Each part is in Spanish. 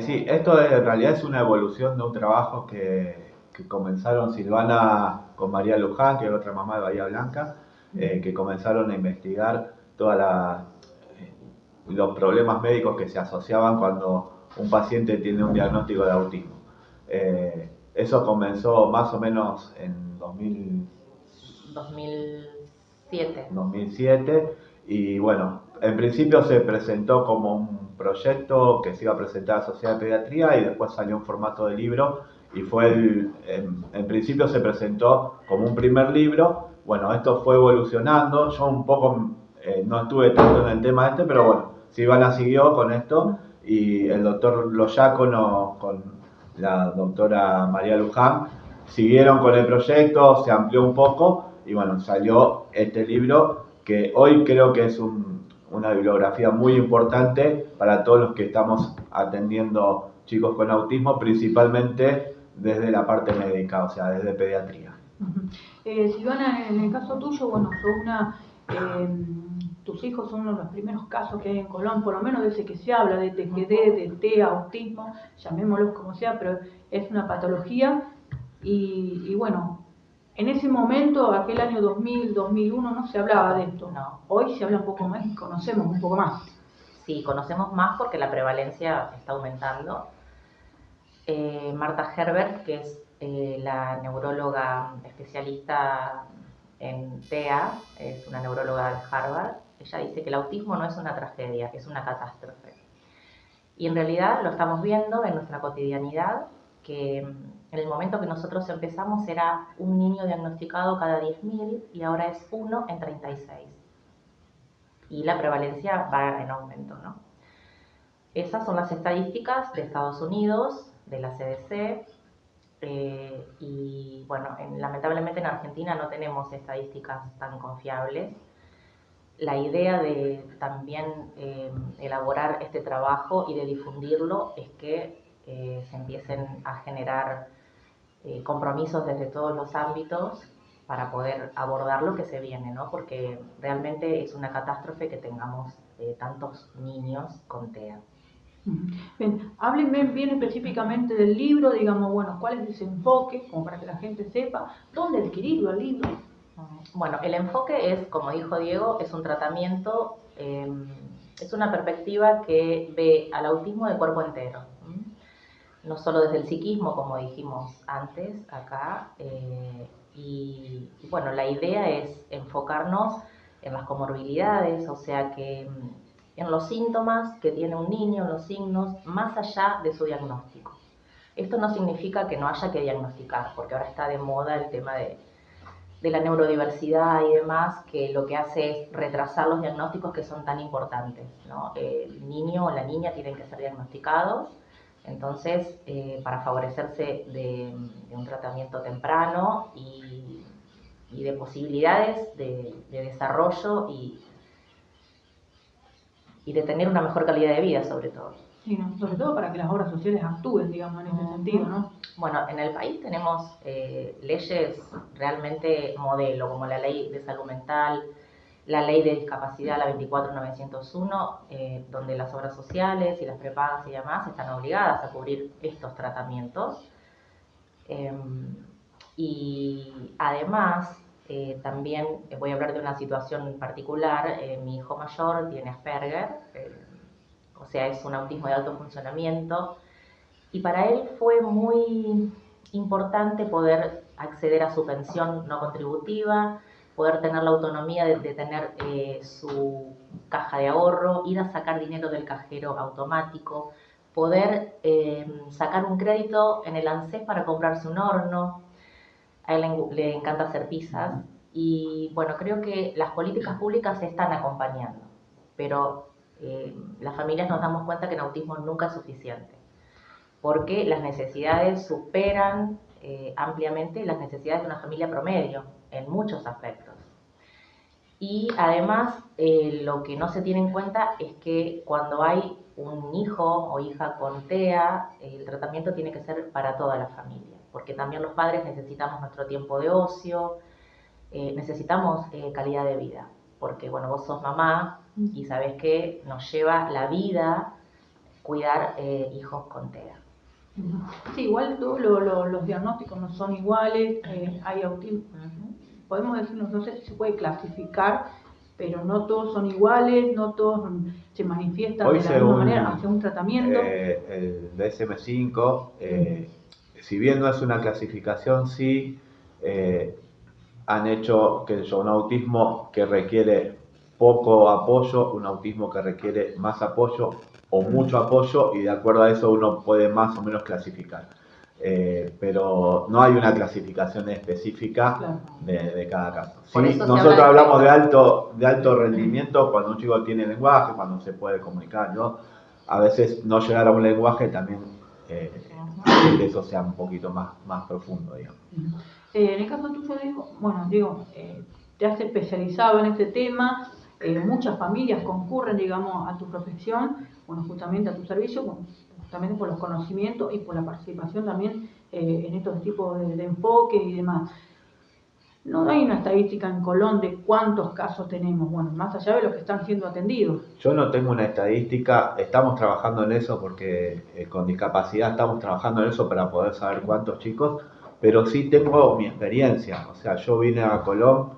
Sí, esto en realidad es una evolución de un trabajo que comenzaron Silvana con María Luján, que es otra mamá de Bahía Blanca, que comenzaron a investigar todas los problemas médicos que se asociaban cuando un paciente tiene un diagnóstico de autismo. Eso comenzó más o menos en 2007 y bueno, en principio se presentó como un proyecto que se iba a presentar a la Sociedad de Pediatría y después salió en formato de libro y en principio se presentó como un primer libro. Bueno, esto fue evolucionando, yo un poco no estuve tanto en el tema pero bueno, Silvana siguió con esto y el doctor Loyácono con la doctora María Luján siguieron con el proyecto, se amplió un poco y bueno, salió este libro que hoy creo que es una bibliografía muy importante para todos los que estamos atendiendo chicos con autismo, principalmente desde la parte médica, o sea, desde pediatría. Silvana, en el caso tuyo, bueno, tus hijos son uno de los primeros casos que hay en Colón, por lo menos desde que se habla de TGD, de TEA, autismo, llamémoslo como sea, pero es una patología y bueno, en ese momento, aquel año 2000, 2001, no se hablaba de esto. No. Hoy se habla un poco más y conocemos un poco más. Sí, conocemos más porque la prevalencia está aumentando. Marta Herbert, que es la neuróloga especialista en TEA, es una neuróloga de Harvard, ella dice que el autismo no es una tragedia, es una catástrofe. Y en realidad lo estamos viendo en nuestra cotidianidad, que en el momento que nosotros empezamos era un niño diagnosticado cada 10.000 y ahora es 1 en 36. Y la prevalencia va en aumento, ¿no? Esas son las estadísticas de Estados Unidos, de la CDC, y bueno, lamentablemente en Argentina no tenemos estadísticas tan confiables. La idea de también elaborar este trabajo y de difundirlo es que se empiecen a generar compromisos desde todos los ámbitos para poder abordar lo que se viene, ¿no? Porque realmente es una catástrofe que tengamos tantos niños con TEA. Bien, háblenme bien específicamente del libro, digamos, bueno, cuál es ese enfoque, como para que la gente sepa, dónde adquirirlo el libro. Bueno, el enfoque es, como dijo Diego, es un tratamiento, es una perspectiva que ve al autismo de cuerpo entero, no solo desde el psiquismo, como dijimos antes acá, y bueno, la idea es enfocarnos en las comorbilidades, o sea que en los síntomas que tiene un niño, en los signos, más allá de su diagnóstico. Esto no significa que no haya que diagnosticar, porque ahora está de moda el tema de la neurodiversidad y demás, que lo que hace es retrasar los diagnósticos que son tan importantes, ¿no? El niño o la niña tienen que ser diagnosticados, entonces para favorecerse de un tratamiento temprano y de posibilidades de desarrollo y de tener una mejor calidad de vida, sobre todo. Sí, ¿no? Sobre todo para que las obras sociales actúen, digamos, en ese sentido, ¿no? Bueno, en el país tenemos leyes realmente modelo, como la Ley de Salud Mental, la Ley de Discapacidad, la 24901, donde las obras sociales y las prepagas y demás están obligadas a cubrir estos tratamientos. Y además, también voy a hablar de una situación particular. Mi hijo mayor tiene Asperger, o sea, es un autismo de alto funcionamiento, y para él fue muy importante poder acceder a su pensión no contributiva, poder tener la autonomía de tener su caja de ahorro, ir a sacar dinero del cajero automático, poder sacar un crédito en el ANSES para comprarse un horno. A él le encanta hacer pizzas y bueno, creo que las políticas públicas se están acompañando, pero las familias nos damos cuenta que en autismo nunca es suficiente, porque las necesidades superan ampliamente las necesidades de una familia promedio en muchos aspectos. Y además, lo que no se tiene en cuenta es que cuando hay un hijo o hija con TEA, el tratamiento tiene que ser para toda la familia, porque también los padres necesitamos nuestro tiempo de ocio, necesitamos calidad de vida, porque bueno, vos sos mamá y sabés que nos lleva la vida cuidar hijos con TEA. Sí, igual todos los diagnósticos no son iguales, hay autismo, podemos decir, no sé si se puede clasificar, pero no todos son iguales, no todos se manifiestan Hoy de la misma manera hacia un tratamiento. El DSM-5, si bien no es una clasificación, sí han hecho que un autismo que requiere poco apoyo, un autismo que requiere más apoyo o mucho apoyo, y de acuerdo a eso uno puede más o menos clasificar. Pero no hay una clasificación específica de cada caso. Sí, nosotros hablamos de alto rendimiento cuando un chico tiene lenguaje, cuando se puede comunicar, ¿no? A veces no llegar a un lenguaje también que eso sea un poquito más profundo, digamos. En el caso tuyo, te has especializado en este tema, muchas familias concurren, digamos, a tu profesión, bueno, justamente a tu servicio, justamente por los conocimientos y por la participación también en estos tipos de enfoques y demás. No hay una estadística en Colón de cuántos casos tenemos, bueno, más allá de los que están siendo atendidos. Yo no tengo una estadística, estamos trabajando en eso porque con discapacidad estamos trabajando en eso para poder saber cuántos chicos, pero sí tengo mi experiencia. O sea, yo vine a Colón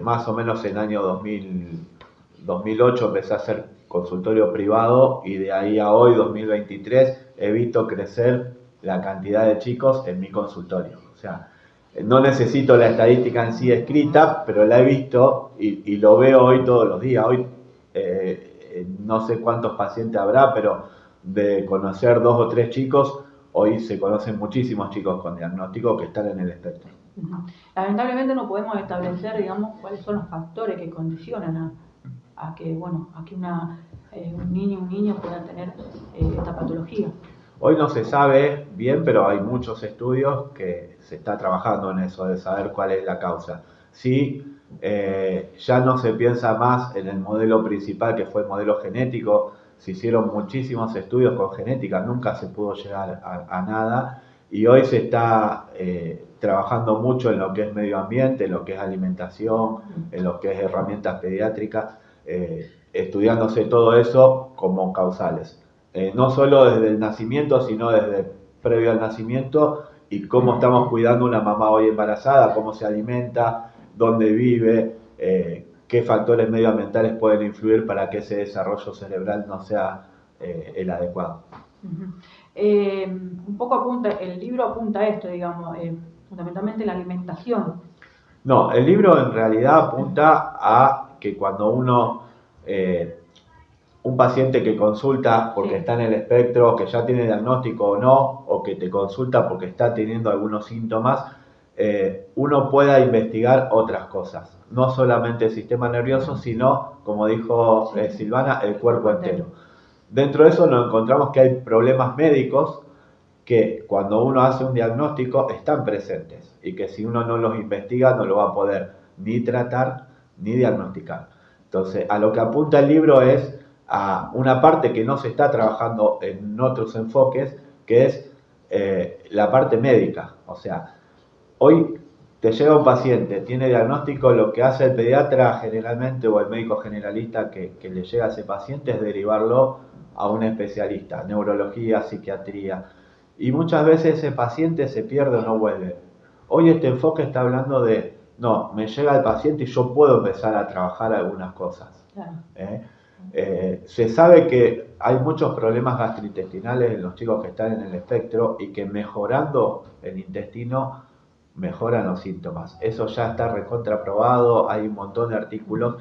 más o menos en el año 2008, empecé a hacer consultorio privado y de ahí a hoy, 2023, he visto crecer la cantidad de chicos en mi consultorio. O sea, no necesito la estadística en sí escrita, pero la he visto y lo veo hoy todos los días. Hoy no sé cuántos pacientes habrá, pero de conocer 2 o 3 chicos, hoy se conocen muchísimos chicos con diagnóstico que están en el espectro. Lamentablemente no podemos establecer, digamos, cuáles son los factores que condicionan a que un niño pueda tener esta patología. Hoy no se sabe bien, pero hay muchos estudios que se está trabajando en eso, de saber cuál es la causa. Sí, ya no se piensa más en el modelo principal, que fue el modelo genético. Se hicieron muchísimos estudios con genética, nunca se pudo llegar a nada. Y hoy se está trabajando mucho en lo que es medio ambiente, en lo que es alimentación, en lo que es herramientas pediátricas, estudiándose todo eso como causales. No solo desde el nacimiento, sino desde previo al nacimiento y cómo estamos cuidando a una mamá hoy embarazada, cómo se alimenta, dónde vive, qué factores medioambientales pueden influir para que ese desarrollo cerebral no sea el adecuado. Un poco el libro apunta a esto, digamos, fundamentalmente la alimentación. No, el libro en realidad apunta a que cuando un paciente que consulta porque está en el espectro, que ya tiene diagnóstico o no, o que te consulta porque está teniendo algunos síntomas, uno pueda investigar otras cosas. No solamente el sistema nervioso, sino, como dijo Silvana, el cuerpo entero. Dentro de eso nos encontramos que hay problemas médicos que cuando uno hace un diagnóstico están presentes y que si uno no los investiga no lo va a poder ni tratar ni diagnosticar. Entonces, a lo que apunta el libro es a una parte que no se está trabajando en otros enfoques, que es la parte médica. O sea, hoy te llega un paciente, tiene diagnóstico, lo que hace el pediatra generalmente o el médico generalista que le llega a ese paciente es derivarlo a un especialista, neurología, psiquiatría, y muchas veces ese paciente se pierde o no vuelve. Hoy este enfoque está hablando de, no, me llega el paciente y yo puedo empezar a trabajar algunas cosas. Claro. Se sabe que hay muchos problemas gastrointestinales en los chicos que están en el espectro y que mejorando el intestino mejoran los síntomas. Eso ya está recontraprobado, hay un montón de artículos,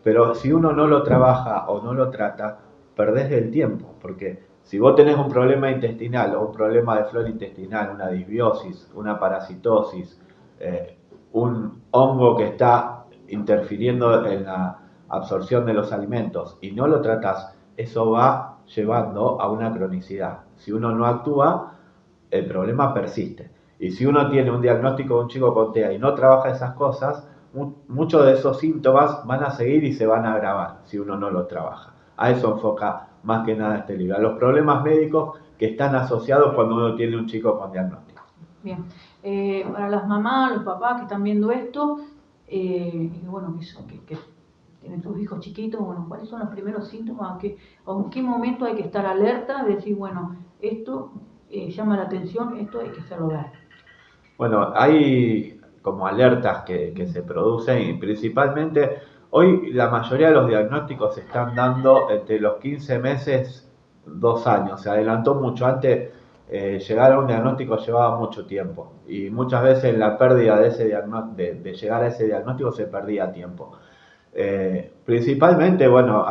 pero si uno no lo trabaja o no lo trata, perdés el tiempo, porque si vos tenés un problema intestinal o un problema de flora intestinal, una disbiosis, una parasitosis, un hongo que está interfiriendo en la absorción de los alimentos y no lo tratás, eso va llevando a una cronicidad. Si uno no actúa, el problema persiste. Y si uno tiene un diagnóstico de un chico con TEA y no trabaja esas cosas, muchos de esos síntomas van a seguir y se van a agravar si uno no los trabaja. A eso enfoca más que nada este libro, a los problemas médicos que están asociados cuando uno tiene un chico con diagnóstico. Bien, para las mamás, los papás que están viendo esto, y bueno, que tienen sus hijos chiquitos, bueno, ¿cuáles son los primeros síntomas? ¿O en qué momento hay que estar alerta? De decir, bueno, esto llama la atención, esto hay que hacerlo ver. Bueno, hay como alertas que se producen y principalmente hoy la mayoría de los diagnósticos se están dando entre los 15 meses, 2 años. Se adelantó mucho. Antes llegar a un diagnóstico llevaba mucho tiempo y muchas veces la pérdida de ese de llegar a ese diagnóstico se perdía tiempo. Principalmente, bueno,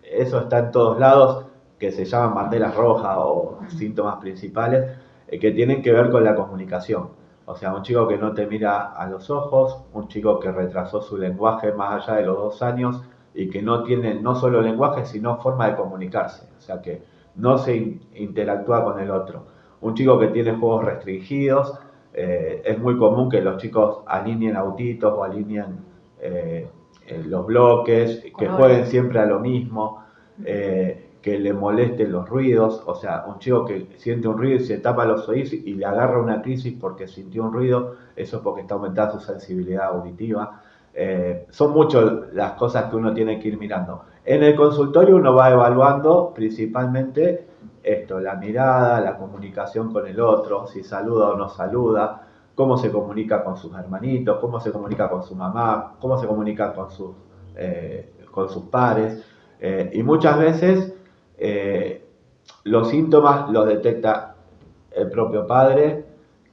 eso está en todos lados, que se llaman banderas rojas o síntomas principales, que tienen que ver con la comunicación. O sea, un chico que no te mira a los ojos, un chico que retrasó su lenguaje más allá de los 2 años y que no tiene no solo lenguaje, sino forma de comunicarse. O sea, que no se interactúa con el otro. Un chico que tiene juegos restringidos, es muy común que los chicos alineen autitos o alineen los bloques, que jueguen siempre a lo mismo, que le molesten los ruidos. O sea, un chico que siente un ruido y se tapa los oídos y le agarra una crisis porque sintió un ruido, eso es porque está aumentada su sensibilidad auditiva. Son muchas las cosas que uno tiene que ir mirando. En el consultorio uno va evaluando principalmente esto, la mirada, la comunicación con el otro, si saluda o no saluda, cómo se comunica con sus hermanitos, cómo se comunica con su mamá, cómo se comunica con sus pares. Y muchas veces los síntomas los detecta el propio padre,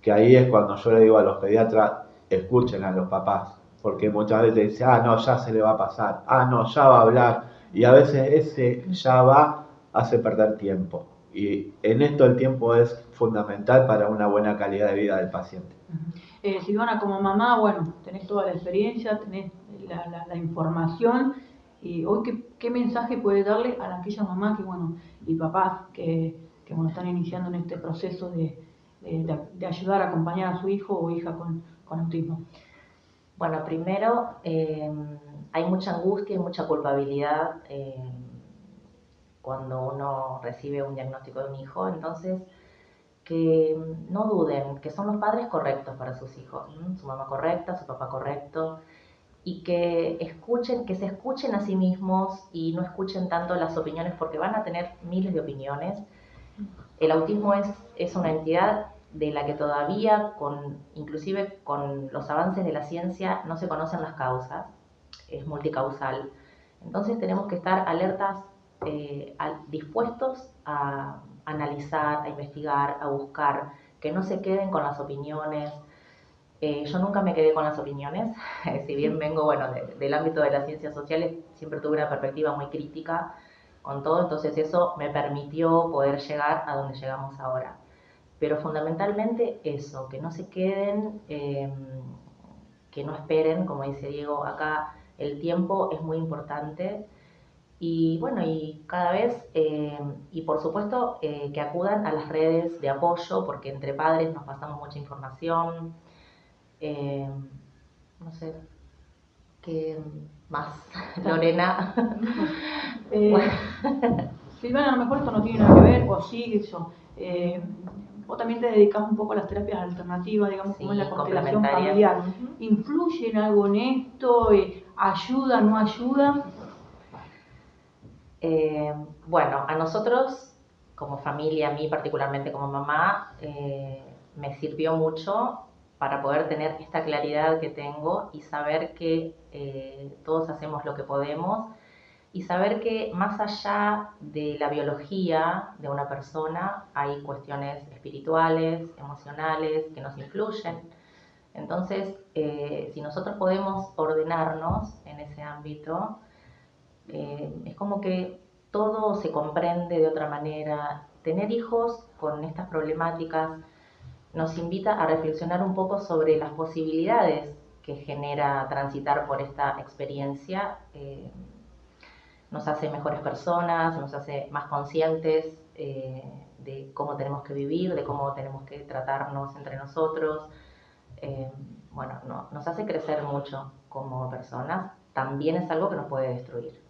que ahí es cuando yo le digo a los pediatras, escuchen a los papás, porque muchas veces dicen, no, ya se le va a pasar, no, ya va a hablar, y a veces ese ya va hace perder tiempo. Y en esto el tiempo es fundamental para una buena calidad de vida del paciente. Silvana, como mamá, bueno, tenés toda la experiencia, tenés la información, y hoy ¿qué mensaje puedes darle a aquellas mamás y papás que están iniciando en este proceso de ayudar a acompañar a su hijo o hija con autismo? Bueno, primero, hay mucha angustia y mucha culpabilidad cuando uno recibe un diagnóstico de un hijo, entonces que no duden, que son los padres correctos para sus hijos, su mamá correcta, su papá correcto, y que se escuchen a sí mismos y no escuchen tanto las opiniones, porque van a tener miles de opiniones. El autismo es una entidad de la que todavía, inclusive con los avances de la ciencia, no se conocen las causas, es multicausal. Entonces tenemos que estar alertas, dispuestos a analizar, a investigar, a buscar, que no se queden con las opiniones. Yo nunca me quedé con las opiniones, si bien vengo del ámbito de las ciencias sociales, siempre tuve una perspectiva muy crítica con todo, entonces eso me permitió poder llegar a donde llegamos ahora. Pero fundamentalmente eso, que no se queden, que no esperen, como dice Diego, acá el tiempo es muy importante. Y bueno, y cada vez, y por supuesto que acudan a las redes de apoyo, porque entre padres nos pasamos mucha información. No sé, ¿qué más? Lorena. Silvana, a lo mejor esto no tiene nada que ver, o sí, eso. Vos también te dedicás un poco a las terapias alternativas, digamos, como es la constelación familiar. ¿Influye en algo en esto? ¿Ayuda, no ayuda? Bueno, a nosotros, como familia, a mí particularmente como mamá, me sirvió mucho para poder tener esta claridad que tengo y saber que todos hacemos lo que podemos y saber que más allá de la biología de una persona hay cuestiones espirituales, emocionales que nos influyen. Entonces, si nosotros podemos ordenarnos en ese ámbito, es como que todo se comprende de otra manera. Tener hijos con estas problemáticas nos invita a reflexionar un poco sobre las posibilidades que genera transitar por esta experiencia. Nos hace mejores personas, nos hace más conscientes de cómo tenemos que vivir, de cómo tenemos que tratarnos entre nosotros. Nos hace crecer mucho como personas. También es algo que nos puede destruir.